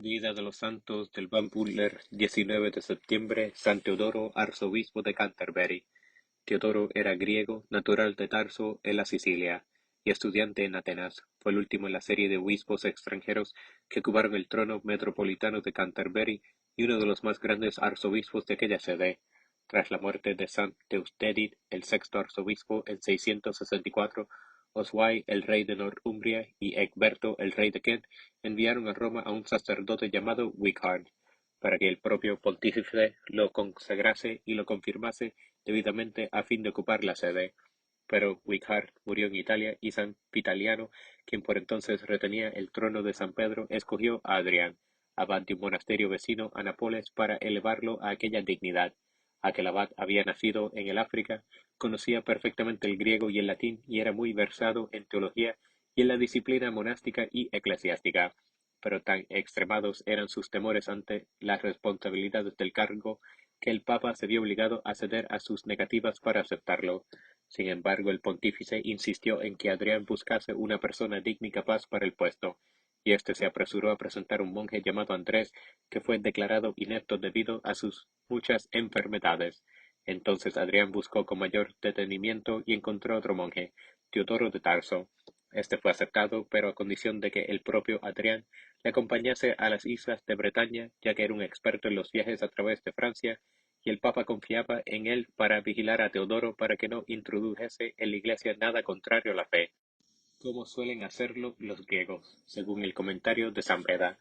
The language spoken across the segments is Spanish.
Vida de los santos del Van Buller, 19 de septiembre, San Teodoro, arzobispo de Canterbury. Teodoro era griego, natural de Tarso, en la Sicilia, y estudiante en Atenas. Fue el último en la serie de obispos extranjeros que ocuparon el trono metropolitano de Canterbury y uno de los más grandes arzobispos de aquella sede. Tras la muerte de San Teustedit, el sexto arzobispo, en 664, Oswai, el rey de Northumbria, y Egberto, el rey de Kent, enviaron a Roma a un sacerdote llamado Wighard, para que el propio pontífice lo consagrase y lo confirmase debidamente a fin de ocupar la sede. Pero Wighard murió en Italia y San Vitaliano, quien por entonces retenía el trono de San Pedro, escogió a Adrián, abad de un monasterio vecino a Nápoles, para elevarlo a aquella dignidad. Aquel abad había nacido en el África, conocía perfectamente el griego y el latín y era muy versado en teología y en la disciplina monástica y eclesiástica. Pero tan extremados eran sus temores ante las responsabilidades del cargo que el Papa se vio obligado a ceder a sus negativas para aceptarlo. Sin embargo, el pontífice insistió en que Adrián buscase una persona digna y capaz para el puesto, y éste se apresuró a presentar un monje llamado Andrés, que fue declarado inepto debido a sus muchas enfermedades. Entonces Adrián buscó con mayor detenimiento y encontró otro monje, Teodoro de Tarso. Este fue aceptado, pero a condición de que el propio Adrián le acompañase a las islas de Bretaña, ya que era un experto en los viajes a través de Francia, y el Papa confiaba en él para vigilar a Teodoro para que no introdujese en la Iglesia nada contrario a la fe, como suelen hacerlo los griegos, según el comentario de San Beda.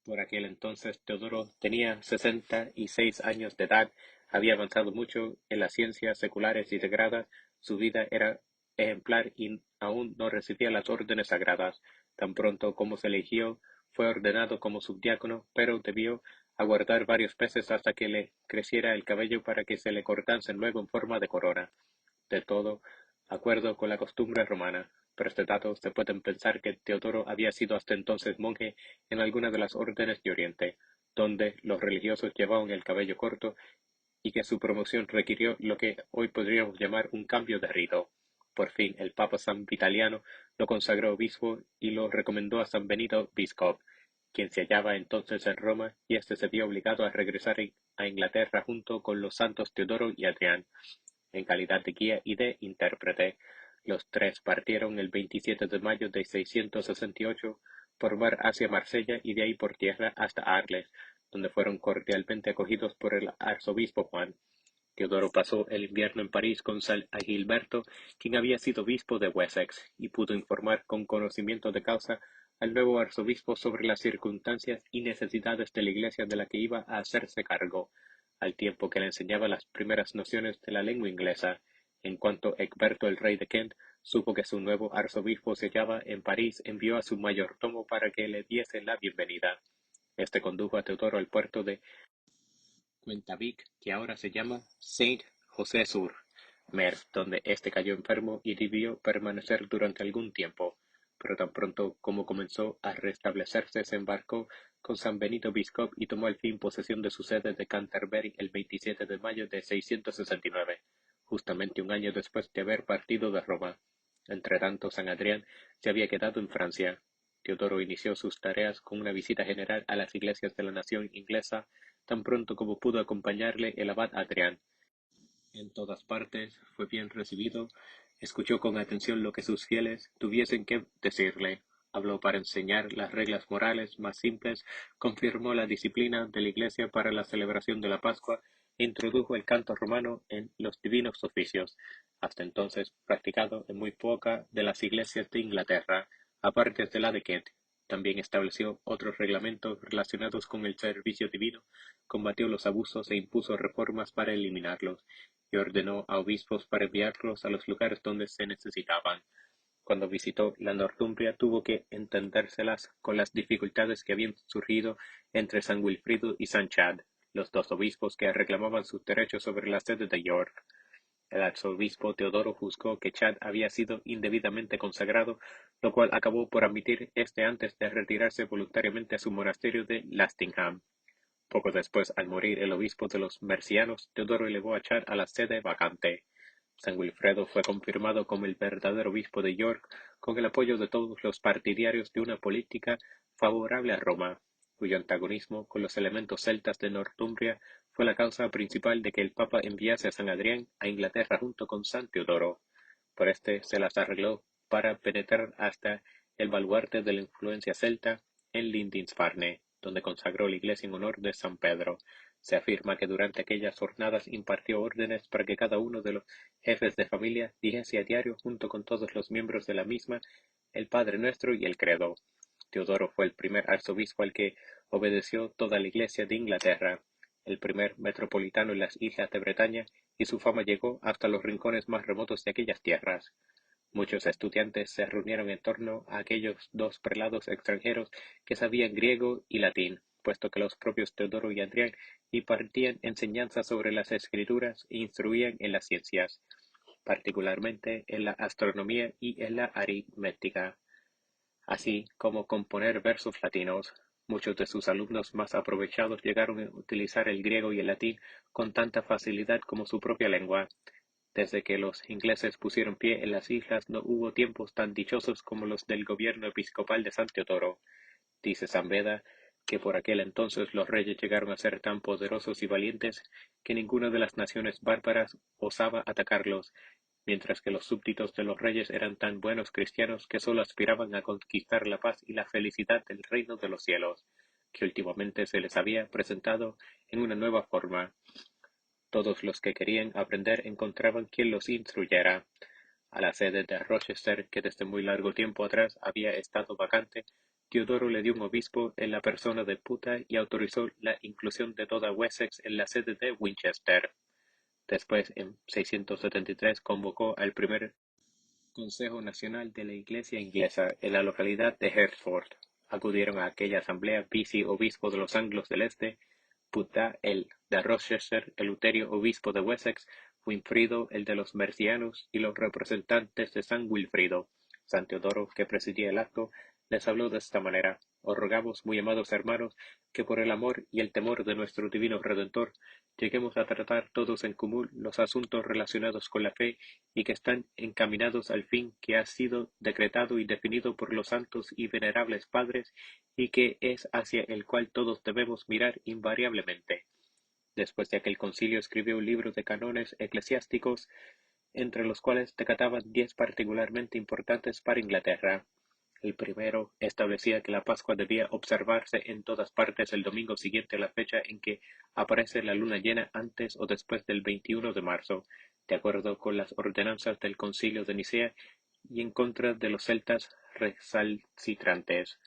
Por aquel entonces Teodoro tenía 66 años de edad, había avanzado mucho en las ciencias seculares y sagradas, su vida era ejemplar y aún no recibía las órdenes sagradas. Tan pronto como se eligió, fue ordenado como subdiácono, pero debió aguardar varios meses hasta que le creciera el cabello para que se le cortase luego en forma de corona. De todo acuerdo con la costumbre romana, pero este dato se puede pensar que Teodoro había sido hasta entonces monje en alguna de las órdenes de Oriente, donde los religiosos llevaban el cabello corto y que su promoción requirió lo que hoy podríamos llamar un cambio de rito. Por fin, el Papa San Vitaliano lo consagró obispo y lo recomendó a San Benito Biscop, quien se hallaba entonces en Roma, y éste se vio obligado a regresar a Inglaterra junto con los santos Teodoro y Adrián, en calidad de guía y de intérprete. Los tres partieron el 27 de mayo de 668 por mar hacia Marsella y de ahí por tierra hasta Arles, donde fueron cordialmente acogidos por el arzobispo Juan. Teodoro pasó el invierno en París con San Agilberto, quien había sido obispo de Wessex, y pudo informar con conocimiento de causa al nuevo arzobispo sobre las circunstancias y necesidades de la iglesia de la que iba a hacerse cargo, al tiempo que le enseñaba las primeras nociones de la lengua inglesa. En cuanto Egberto, el rey de Kent, supo que su nuevo arzobispo se hallaba en París, envió a su mayordomo para que le diese la bienvenida. Este condujo a Teodoro al puerto de Cuentavic, que ahora se llama Saint-José-sur-Mer, donde éste cayó enfermo y debió permanecer durante algún tiempo, pero tan pronto como comenzó a restablecerse se embarcó con San Benito Biscop y tomó al fin posesión de su sede de Canterbury el 27 de mayo de 669, justamente un año después de haber partido de Roma. Entretanto, San Adrián se había quedado en Francia. Teodoro inició sus tareas con una visita general a las iglesias de la nación inglesa tan pronto como pudo acompañarle el abad Adrián. En todas partes fue bien recibido, escuchó con atención lo que sus fieles tuviesen que decirle, habló para enseñar las reglas morales más simples, confirmó la disciplina de la Iglesia para la celebración de la Pascua e introdujo el canto romano en los divinos oficios, hasta entonces practicado en muy poca de las iglesias de Inglaterra, aparte de la de Kent. También estableció otros reglamentos relacionados con el servicio divino, combatió los abusos e impuso reformas para eliminarlos, y ordenó a obispos para enviarlos a los lugares donde se necesitaban. Cuando visitó la Northumbria tuvo que entendérselas con las dificultades que habían surgido entre San Wilfrido y San Chad, los dos obispos que reclamaban sus derechos sobre la sede de York. El arzobispo Teodoro juzgó que Chad había sido indebidamente consagrado, lo cual acabó por admitir este antes de retirarse voluntariamente a su monasterio de Lastingham. Poco después, al morir el obispo de los Mercianos, Teodoro elevó a Chad a la sede vacante. San Wilfredo fue confirmado como el verdadero obispo de York con el apoyo de todos los partidarios de una política favorable a Roma, cuyo antagonismo con los elementos celtas de Northumbria fue la causa principal de que el Papa enviase a San Adrián a Inglaterra junto con San Teodoro. Por este se las arregló para penetrar hasta el baluarte de la influencia celta en Lindisfarne, donde consagró la iglesia en honor de San Pedro. Se afirma que durante aquellas jornadas impartió órdenes para que cada uno de los jefes de familia dijese a diario, junto con todos los miembros de la misma, el Padre Nuestro y el Credo. Teodoro fue el primer arzobispo al que obedeció toda la Iglesia de Inglaterra, el primer metropolitano en las islas de Bretaña, y su fama llegó hasta los rincones más remotos de aquellas tierras. Muchos estudiantes se reunieron en torno a aquellos dos prelados extranjeros que sabían griego y latín, puesto que los propios Teodoro y Adrián impartían enseñanzas sobre las escrituras e instruían en las ciencias, particularmente en la astronomía y en la aritmética, así como componer versos latinos. Muchos de sus alumnos más aprovechados llegaron a utilizar el griego y el latín con tanta facilidad como su propia lengua. Desde que los ingleses pusieron pie en las islas no hubo tiempos tan dichosos como los del gobierno episcopal de San Teodoro. Dice San Beda que por aquel entonces los reyes llegaron a ser tan poderosos y valientes que ninguna de las naciones bárbaras osaba atacarlos, mientras que los súbditos de los reyes eran tan buenos cristianos que sólo aspiraban a conquistar la paz y la felicidad del reino de los cielos, que últimamente se les había presentado en una nueva forma. Todos los que querían aprender encontraban quien los instruyera. A la sede de Rochester, que desde muy largo tiempo atrás había estado vacante, Teodoro le dio un obispo en la persona de Puta y autorizó la inclusión de toda Wessex en la sede de Winchester. Después, en 673, convocó al primer Consejo Nacional de la Iglesia Inglesa en la localidad de Hertford. Acudieron a aquella asamblea vice-obispo de los Anglos del Este, Putá el de Rochester, Eleuterio obispo de Wessex, Winfrido el de los Mercianos y los representantes de San Wilfrido. San Teodoro, que presidía el acto, les habló de esta manera: Os rogamos, muy amados hermanos, que por el amor y el temor de nuestro divino Redentor, lleguemos a tratar todos en común los asuntos relacionados con la fe y que están encaminados al fin que ha sido decretado y definido por los santos y venerables padres y que es hacia el cual todos debemos mirar invariablemente. Después de aquel concilio escribió un libro de cánones eclesiásticos, entre los cuales decataban 10 particularmente importantes para Inglaterra. El primero establecía que la Pascua debía observarse en todas partes el domingo siguiente a la fecha en que aparece la luna llena, antes o después del 21 de marzo, de acuerdo con las ordenanzas del Concilio de Nicea y en contra de los celtas recalcitrantes.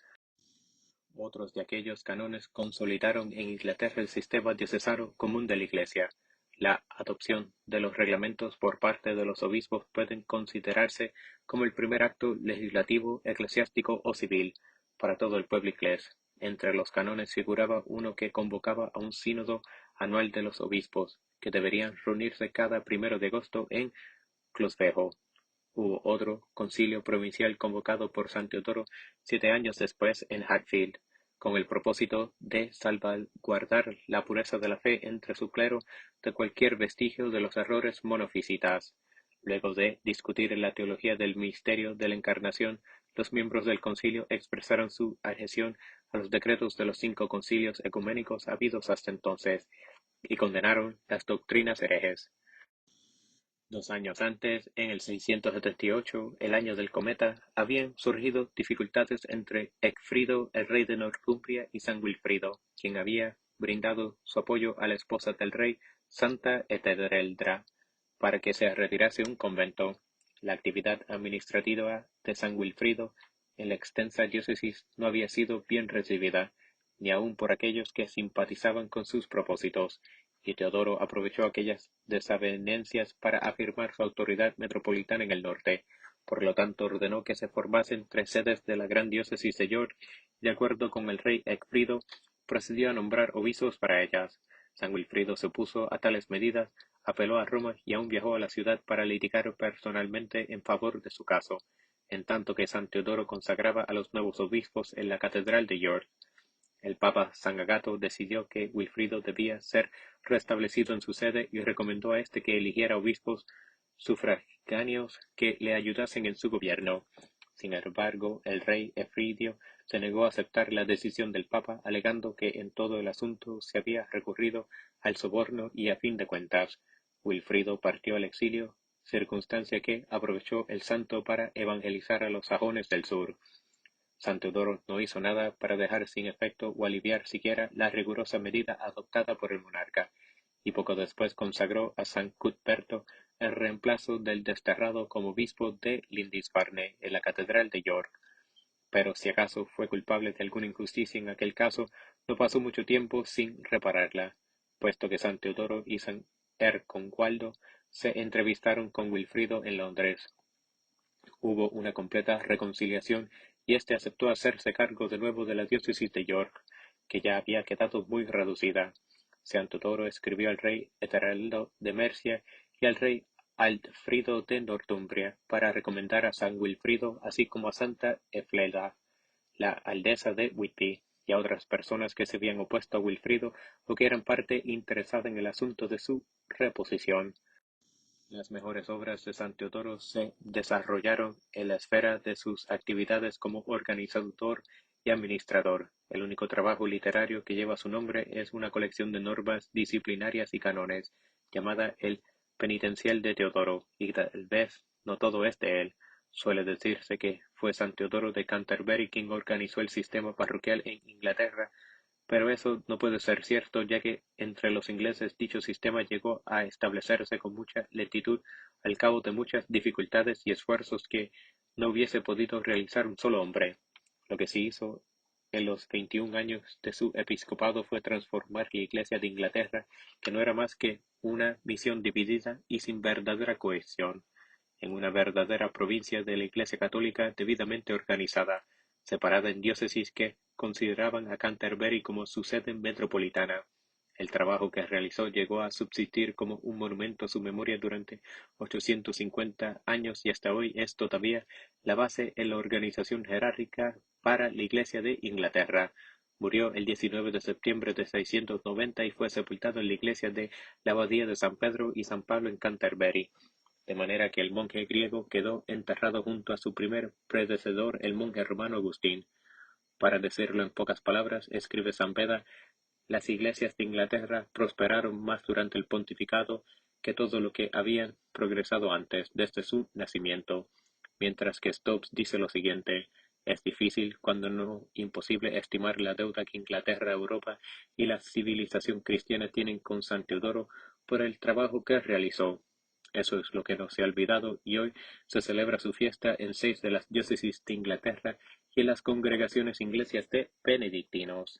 Otros de aquellos cánones consolidaron en Inglaterra el sistema diocesano común de la Iglesia. La adopción de los reglamentos por parte de los obispos pueden considerarse como el primer acto legislativo, eclesiástico o civil para todo el pueblo inglés. Entre los cánones figuraba uno que convocaba a un sínodo anual de los obispos, que deberían reunirse cada 1 de agosto en Closvejo. Hubo otro concilio provincial convocado por San Teodoro 7 años después en Hatfield, con el propósito de salvaguardar la pureza de la fe entre su clero de cualquier vestigio de los errores monofisitas. Luego de discutir la teología del misterio de la Encarnación, los miembros del concilio expresaron su adhesión a los decretos de los 5 concilios ecuménicos habidos hasta entonces y condenaron las doctrinas herejes. 2 años antes, en el 678, el año del cometa, habían surgido dificultades entre Ecgfrido, el rey de Northumbria, y San Wilfrido, quien había brindado su apoyo a la esposa del rey, Santa Etheldredra, para que se retirase a un convento. La actividad administrativa de San Wilfrido en la extensa diócesis no había sido bien recibida, ni aun por aquellos que simpatizaban con sus propósitos, y Teodoro aprovechó aquellas desavenencias para afirmar su autoridad metropolitana en el norte. Por lo tanto, ordenó que se formasen 3 sedes de la gran diócesis de York y, de acuerdo con el rey Ecgfrido, procedió a nombrar obispos para ellas. San Wilfrido se opuso a tales medidas, apeló a Roma y aún viajó a la ciudad para litigar personalmente en favor de su caso, en tanto que San Teodoro consagraba a los nuevos obispos en la catedral de York. El papa San Agato decidió que Wilfrido debía ser restablecido en su sede y recomendó a este que eligiera obispos sufragáneos que le ayudasen en su gobierno. Sin embargo, el rey Efridio se negó a aceptar la decisión del Papa, alegando que en todo el asunto se había recurrido al soborno y a fin de cuentas, Wilfrido partió al exilio, circunstancia que aprovechó el santo para evangelizar a los sajones del sur. San Teodoro no hizo nada para dejar sin efecto o aliviar siquiera la rigurosa medida adoptada por el monarca, y poco después consagró a San Cuthberto en reemplazo del desterrado como obispo de Lindisfarne en la catedral de York. Pero si acaso fue culpable de alguna injusticia en aquel caso, no pasó mucho tiempo sin repararla, puesto que San Teodoro y San Ercongualdo se entrevistaron con Wilfrido en Londres. Hubo una completa reconciliación y éste aceptó hacerse cargo de nuevo de la diócesis de York, que ya había quedado muy reducida. San Teodoro escribió al rey Ethelred de Mercia y al rey Aldfrido de Northumbria para recomendar a San Wilfrido, así como a Santa Efleda, la aldesa de Whitby, y a otras personas que se habían opuesto a Wilfrido o que eran parte interesada en el asunto de su reposición. Las mejores obras de San Teodoro se desarrollaron en la esfera de sus actividades como organizador y administrador. El único trabajo literario que lleva su nombre es una colección de normas disciplinarias y cánones, llamada el Penitencial de Teodoro, y tal vez no todo es de él. Suele decirse que fue San Teodoro de Canterbury quien organizó el sistema parroquial en Inglaterra, pero eso no puede ser cierto, ya que entre los ingleses dicho sistema llegó a establecerse con mucha lentitud al cabo de muchas dificultades y esfuerzos que no hubiese podido realizar un solo hombre. Lo que sí hizo en los 21 años de su episcopado fue transformar la Iglesia de Inglaterra, que no era más que una misión dividida y sin verdadera cohesión, en una verdadera provincia de la Iglesia católica debidamente organizada, separada en diócesis que consideraban a Canterbury como su sede metropolitana. El trabajo que realizó llegó a subsistir como un monumento a su memoria durante 850 años y hasta hoy es todavía la base en la organización jerárquica para la Iglesia de Inglaterra. Murió el 19 de septiembre de 690 y fue sepultado en la iglesia de la Abadía de San Pedro y San Pablo en Canterbury, de manera que el monje griego quedó enterrado junto a su primer predecesor, el monje romano Agustín. Para decirlo en pocas palabras, escribe San Beda, las iglesias de Inglaterra prosperaron más durante el pontificado que todo lo que habían progresado antes, desde su nacimiento. Mientras que Stubbs dice lo siguiente: es difícil, cuando no imposible, estimar la deuda que Inglaterra, Europa y la civilización cristiana tienen con San Teodoro por el trabajo que realizó. Eso es lo que no se ha olvidado, y hoy se celebra su fiesta en 6 de las diócesis de Inglaterra y en las congregaciones inglesas de benedictinos.